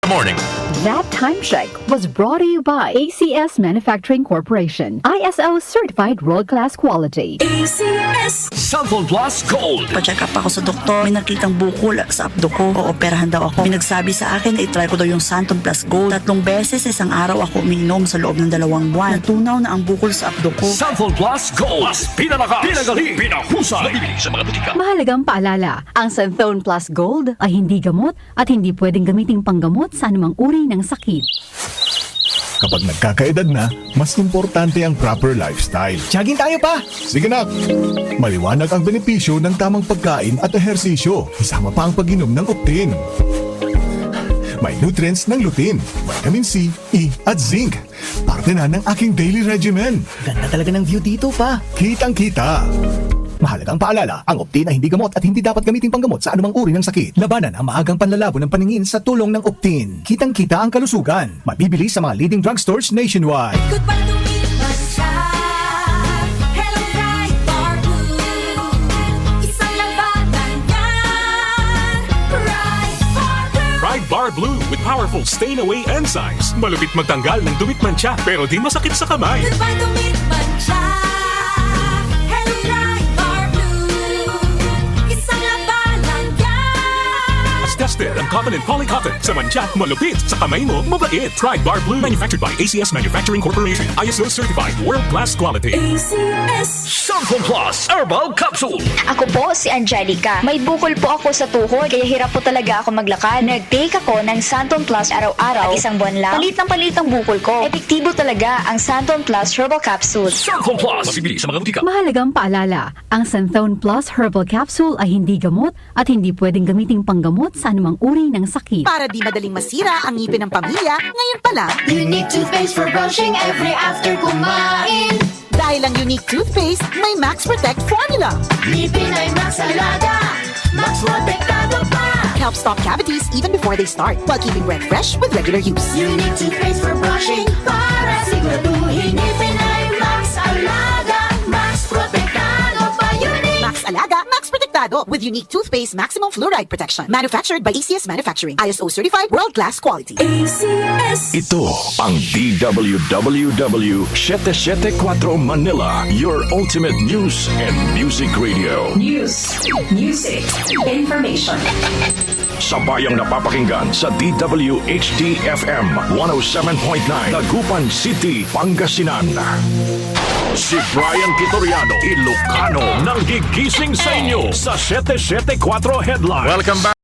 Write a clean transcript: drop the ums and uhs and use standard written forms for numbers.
Morning. That time check was brought to you by ACS Manufacturing Corporation. ISO certified world-class quality. ACS. Cellphone Plus Gold. Pa-check up ako sa doktor. May nakitang bukol sa abdo ko. Ooperahan daw ako. May nagsabi sa akin na itry ko daw yung Santon Plus Gold. 3 beses isang araw ako umiinom sa loob ng 2 buwan. Natunaw na ang bukol sa abdo ko. Cellphone Plus Gold. Mas pinalakas, pinagaling, pinahusay. Nabibili sa mga butika. Mahalagang paalala, ang Santhone Plus Gold ay hindi gamot at hindi pwedeng gamiting panggamot sa anumang uri ng sakit. Kapag nagkakaedad na, mas importante ang proper lifestyle. Jogging tayo pa! Sige na! Maliwanag ang benepisyo ng tamang pagkain at ehersisyo. Isama pa ang pag-inom ng Optin. May nutrients ng lutein, vitamin C, E at zinc. Parte na ng aking daily regimen. Ganda talaga ng view dito pa. Kitang-kita. Mahalagang paalala, ang Optin ay hindi gamot at hindi dapat gamitin panggamot sa anumang uri ng sakit. Labanan ang maagang panlalabo ng paningin sa tulong ng Optin. Kitang-kita ang kalusugan. Mabibili sa mga leading drugstores nationwide. Goodbye to me, Mancha. Hello, Right Bar Blue. Isang labanan yan. Right Bar Blue. Pride Bar Blue with powerful stain-away enzymes. Malupit magtanggal ng dumit mancha pero di masakit sa kamay. Goodbye to me, Mancha. Hello, Right Bar Blue. Isang labanan yan. As tested ang cotton and polycotton sa mancha, malupit sa kamay mo, mabait. Pride Bar Blue manufactured by ACS Manufacturing Corporation. ISO certified world-class quality. ACS. Cellphone Plus Herbal Capsule. Ako po si Angelica. May bukol po ako sa tuhod kaya hirap po talaga ako maglakad. Nag-take ako ng Santon Plus araw-araw at isang buwan lang. Palit ang bukol ko. Epektibo talaga ang Santon Plus Herbal Capsule. Cellphone Plus. Mabibili sa mga butika. Mahalagang paalala, ang Santhone Plus Herbal Capsule ay hindi gamot at hindi pwedeng gamiting panggamot sa anumang uri ng sakit. Para di madaling masira ang ngipin ng pamilya, ngayon pa lang, Unique toothpaste for brushing every after kumain. dahil ang unique toothpaste, may Max Protect formula. Ngipin ay Max Alaga. Max Protektado pa. Help stop cavities even before they start, while keeping breath fresh with regular use. Unique toothpaste for brushing para siguraduhin ngipin ay Max Alaga. Max Protektado pa. Unique. Max Alaga, Max Protectado with unique toothpaste maximum fluoride protection. Manufactured by ACS Manufacturing. ISO certified world-class quality. ACS. Ito ang DWWW 774 Manila, your ultimate news and music radio. News, music, information. Sabayang napapakinggan sa DWHD-FM 107.9 Dagupan City, Pangasinan. Si Brian Vitoriano, Ilocano, nang gigising sa inyo sa 774 Headlines. Welcome back.